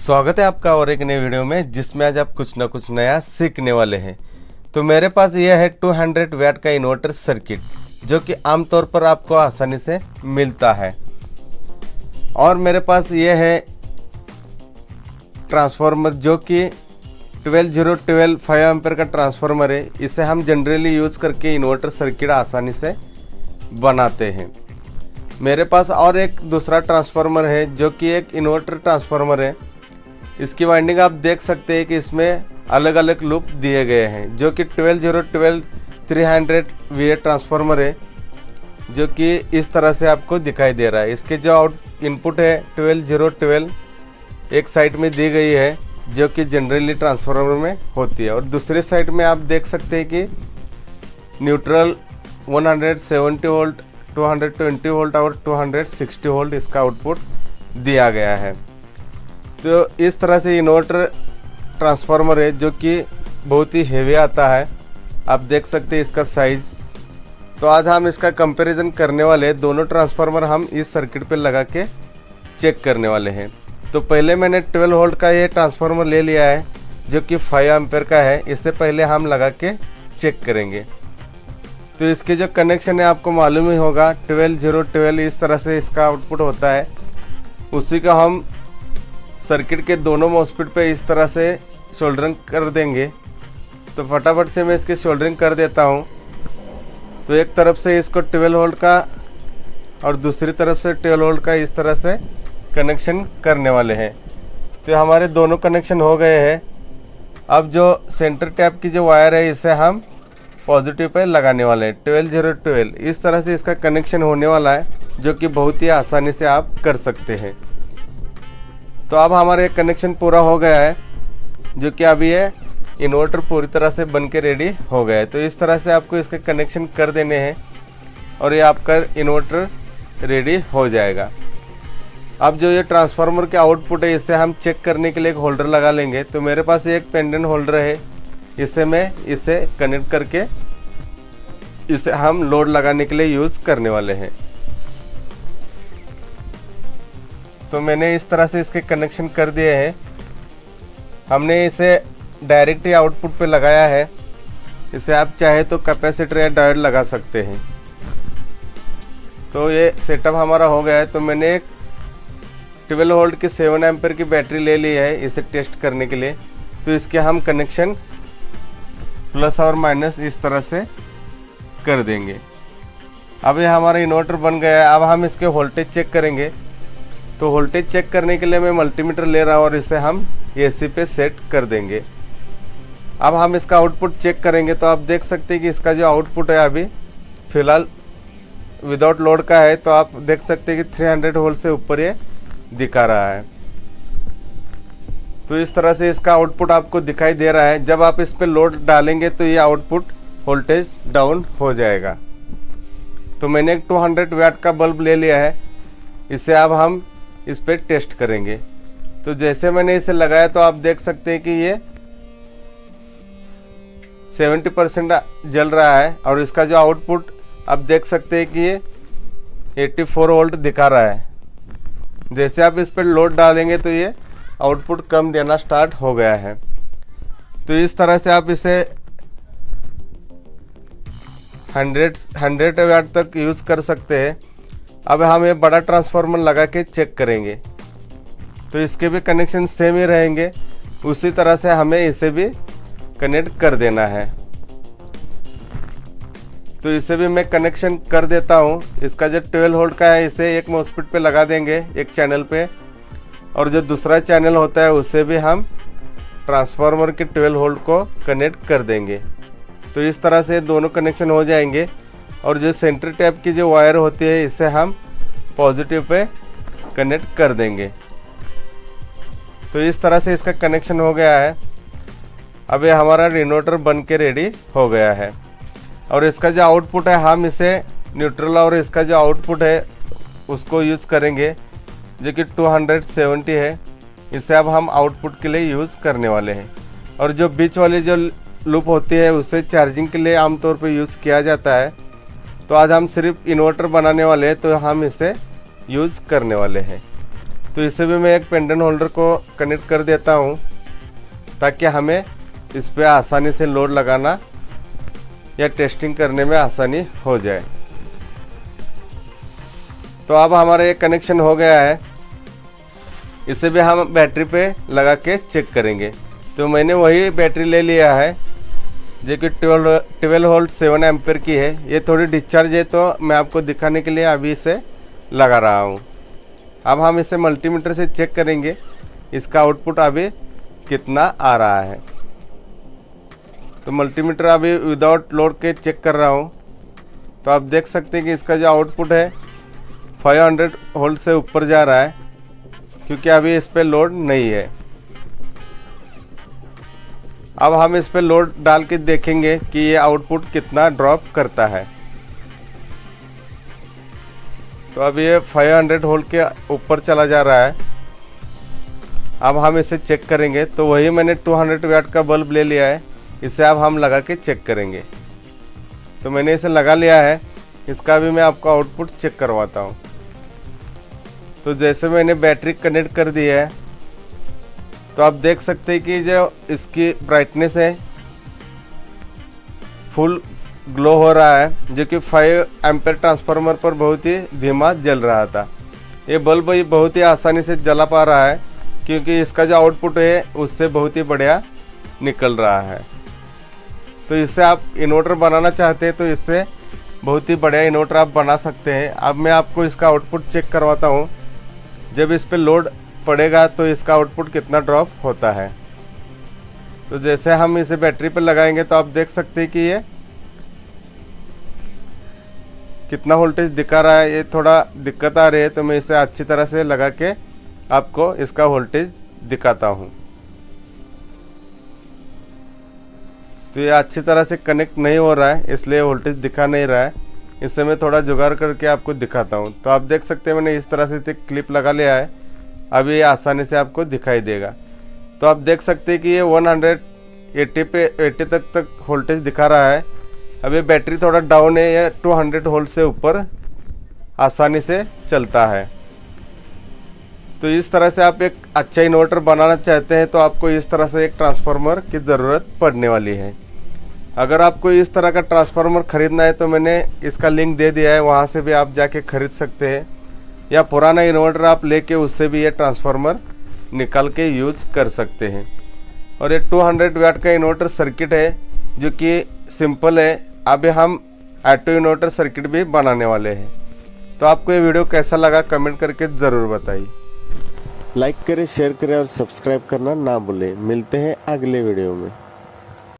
स्वागत है आपका और एक नए वीडियो में जिसमें आज आप कुछ ना कुछ नया सीखने वाले हैं। तो मेरे पास यह है 200 वाट का इन्वर्टर सर्किट जो कि आमतौर पर आपको आसानी से मिलता है। और मेरे पास यह है ट्रांसफार्मर जो कि 12012 5 एम्पीयर का ट्रांसफार्मर है। इसे हम जनरली यूज़ करके इन्वर्टर सर्किट आसानी से बनाते हैं। मेरे पास और एक दूसरा ट्रांसफार्मर है जो कि एक इन्वर्टर ट्रांसफार्मर है। इसकी वाइंडिंग आप देख सकते हैं कि इसमें अलग अलग लूप दिए गए हैं जो कि 12012 300 VA ट्रांसफार्मर है जो कि इस तरह से आपको दिखाई दे रहा है। इसके जो इनपुट है 12012 एक साइड में दी गई है जो कि जनरली ट्रांसफार्मर में होती है, और दूसरे साइड में आप देख सकते हैं कि न्यूट्रल 170 वोल्ट 220 वोल्ट और 260 वोल्ट इसका आउटपुट दिया गया है। तो इस तरह से इन्वर्टर ट्रांसफार्मर है जो कि बहुत ही हेवी आता है। आप देख सकते हैं इसका साइज़। तो आज हम इसका कंपैरिजन करने वाले हैं। दोनों ट्रांसफार्मर हम इस सर्किट पे लगा के चेक करने वाले हैं। तो पहले मैंने 12 वोल्ट का ये ट्रांसफार्मर ले लिया है जो कि 5 एम्पीयर का है। इससे पहले हम लगा के चेक करेंगे। तो इसके जो कनेक्शन है आपको मालूम ही होगा, 12012 इस तरह से इसका आउटपुट होता है। उसी का हम सर्किट के दोनों मॉसफेट पे इस तरह से सोल्डरिंग कर देंगे। तो फटाफट से मैं इसकी सोल्डरिंग कर देता हूँ। तो एक तरफ से इसको 12 वोल्ट का और दूसरी तरफ से 12 वोल्ट का इस तरह से कनेक्शन करने वाले हैं। तो हमारे दोनों कनेक्शन हो गए हैं। अब जो सेंटर टैप की जो वायर है इसे हम पॉजिटिव पे लगाने वाले हैं। 12012 इस तरह से इसका कनेक्शन होने वाला है जो कि बहुत ही आसानी से आप कर सकते हैं। तो अब हमारा एक कनेक्शन पूरा हो गया है जो कि अभी ये इन्वर्टर पूरी तरह से बन के रेडी हो गया है। तो इस तरह से आपको इसके कनेक्शन कर देने हैं और ये आपका इन्वर्टर रेडी हो जाएगा। अब जो ये ट्रांसफार्मर के आउटपुट है इसे हम चेक करने के लिए एक होल्डर लगा लेंगे। तो मेरे पास एक पेंडेंट होल्डर है, इसे मैं इसे कनेक्ट करके इसे हम लोड लगाने के लिए यूज़ करने वाले हैं। तो मैंने इस तरह से इसके कनेक्शन कर दिए हैं। हमने इसे डायरेक्ट ही आउटपुट पे लगाया है। इसे आप चाहे तो कैपेसिटर या डायोड लगा सकते हैं। तो ये सेटअप हमारा हो गया है। तो मैंने एक 12 वोल्ट की 7 एम्पीयर की बैटरी ले ली है इसे टेस्ट करने के लिए। तो इसके हम कनेक्शन प्लस और माइनस इस तरह से कर देंगे। अब ये हमारा इन्वर्टर बन गया है। अब हम इसके वोल्टेज चेक करेंगे। तो वोल्टेज चेक करने के लिए मैं मल्टीमीटर ले रहा हूँ और इसे हम AC पे सेट कर देंगे। अब हम इसका आउटपुट चेक करेंगे। तो आप देख सकते हैं कि इसका जो आउटपुट है अभी फ़िलहाल विदाउट लोड का है। तो आप देख सकते हैं कि 300 वोल्ट से ऊपर ये दिखा रहा है। तो इस तरह से इसका आउटपुट आपको दिखाई दे रहा है। जब आप इस पर लोड डालेंगे तो ये आउटपुट वोल्टेज डाउन हो जाएगा। तो मैंने एक 200 वाट का बल्ब ले लिया है। इसे अब हम इस पर टेस्ट करेंगे। तो जैसे मैंने इसे लगाया तो आप देख सकते हैं कि ये 70% जल रहा है और इसका जो आउटपुट आप देख सकते हैं कि ये 84 वोल्ट दिखा रहा है। जैसे आप इस पर लोड डालेंगे तो ये आउटपुट कम देना स्टार्ट हो गया है। तो इस तरह से आप इसे 100 वाट तक यूज़ कर सकते हैं। अब हम ये बड़ा ट्रांसफार्मर लगा के चेक करेंगे। तो इसके भी कनेक्शन सेम ही रहेंगे। उसी तरह से हमें इसे भी कनेक्ट कर देना है। तो इसे भी मैं कनेक्शन कर देता हूँ। इसका जो 12 वोल्ट का है इसे एक मॉसफेट पे लगा देंगे एक चैनल पे, और जो दूसरा चैनल होता है उसे भी हम ट्रांसफार्मर के 12 वोल्ट को कनेक्ट कर देंगे। तो इस तरह से दोनों कनेक्शन हो जाएंगे। और जो सेंटर टैप की जो वायर होती है इसे हम पॉजिटिव पे कनेक्ट कर देंगे। तो इस तरह से इसका कनेक्शन हो गया है। अब ये हमारा इन्वर्टर बन के रेडी हो गया है। और इसका जो आउटपुट है हम इसे न्यूट्रल और इसका जो आउटपुट है उसको यूज़ करेंगे जो कि 270 है। इसे अब हम आउटपुट के लिए यूज़ करने वाले हैं। और जो बीच वाली जो लूप होती है उसे चार्जिंग के लिए आमतौर पर यूज़ किया जाता है। तो आज हम सिर्फ इन्वर्टर बनाने वाले हैं तो हम इसे यूज़ करने वाले हैं। तो इसे भी मैं एक पेंडेंट होल्डर को कनेक्ट कर देता हूँ ताकि हमें इस पर आसानी से लोड लगाना या टेस्टिंग करने में आसानी हो जाए। तो अब हमारा ये कनेक्शन हो गया है। इसे भी हम बैटरी पे लगा के चेक करेंगे। तो मैंने वही बैटरी ले लिया है जो कि 12 वोल्ट 7 एम्पेयर की है। ये थोड़ी डिस्चार्ज है तो मैं आपको दिखाने के लिए अभी इसे लगा रहा हूँ। अब हम इसे मल्टीमीटर से चेक करेंगे इसका आउटपुट अभी कितना आ रहा है। तो मल्टीमीटर अभी विदाउट लोड के चेक कर रहा हूँ। तो आप देख सकते हैं कि इसका जो आउटपुट है 500 वोल्ट से ऊपर जा रहा है क्योंकि अभी इस पर लोड नहीं है। अब हम इस पर लोड डाल के देखेंगे कि ये आउटपुट कितना ड्रॉप करता है। तो अब ये 500 वोल्ट के ऊपर चला जा रहा है। अब हम इसे चेक करेंगे। तो वही मैंने 200 वाट का बल्ब ले लिया है, इसे अब हम लगा के चेक करेंगे। तो मैंने इसे लगा लिया है, इसका भी मैं आपको आउटपुट चेक करवाता हूँ। तो जैसे मैंने बैटरी कनेक्ट कर दी है तो आप देख सकते हैं कि जो इसकी ब्राइटनेस है फुल ग्लो हो रहा है, जो कि 5 एम्पेयर ट्रांसफार्मर पर बहुत ही धीमा जल रहा था। ये बल्ब ही बहुत ही आसानी से जला पा रहा है क्योंकि इसका जो आउटपुट है उससे बहुत ही बढ़िया निकल रहा है। तो इससे आप इन्वर्टर बनाना चाहते हैं तो इससे बहुत ही बढ़िया इन्वर्टर आप बना सकते हैं। अब मैं आपको इसका आउटपुट चेक करवाता हूँ। जब इस पर लोड पड़ेगा तो इसका आउटपुट कितना ड्रॉप होता है। तो जैसे हम इसे बैटरी पर लगाएंगे तो आप देख सकते हैं कि ये कितना वोल्टेज दिखा रहा है। ये थोड़ा दिक्कत आ रही है तो मैं इसे अच्छी तरह से लगा के आपको इसका वोल्टेज दिखाता हूँ। तो ये अच्छी तरह से कनेक्ट नहीं हो रहा है इसलिए वोल्टेज दिखा नहीं रहा है। इससे मैं थोड़ा जुगाड़ करके आपको दिखाता हूँ। तो आप देख सकते हैं मैंने इस तरह से इसे क्लिप लगा लिया है। अब ये आसानी से आपको दिखाई देगा। तो आप देख सकते हैं कि ये 180 पे 80 तक वोल्टेज दिखा रहा है। अब ये बैटरी थोड़ा डाउन है, या 200 वोल्ट से ऊपर आसानी से चलता है। तो इस तरह से आप एक अच्छा इन्वर्टर बनाना चाहते हैं तो आपको इस तरह से एक ट्रांसफार्मर की ज़रूरत पड़ने वाली है। अगर आपको इस तरह का ट्रांसफार्मर ख़रीदना है तो मैंने इसका लिंक दे दिया है, वहाँ से भी आप जाके ख़रीद सकते हैं, या पुराना इन्वर्टर आप लेके उससे भी ये ट्रांसफार्मर निकाल के यूज़ कर सकते हैं। और ये 200 वाट का इन्वर्टर सर्किट है जो कि सिंपल है। अभी हम ऑटो इन्वर्टर सर्किट भी बनाने वाले हैं। तो आपको ये वीडियो कैसा लगा कमेंट करके ज़रूर बताइए। लाइक करें, शेयर करें और सब्सक्राइब करना ना भूलें। मिलते हैं अगले वीडियो में।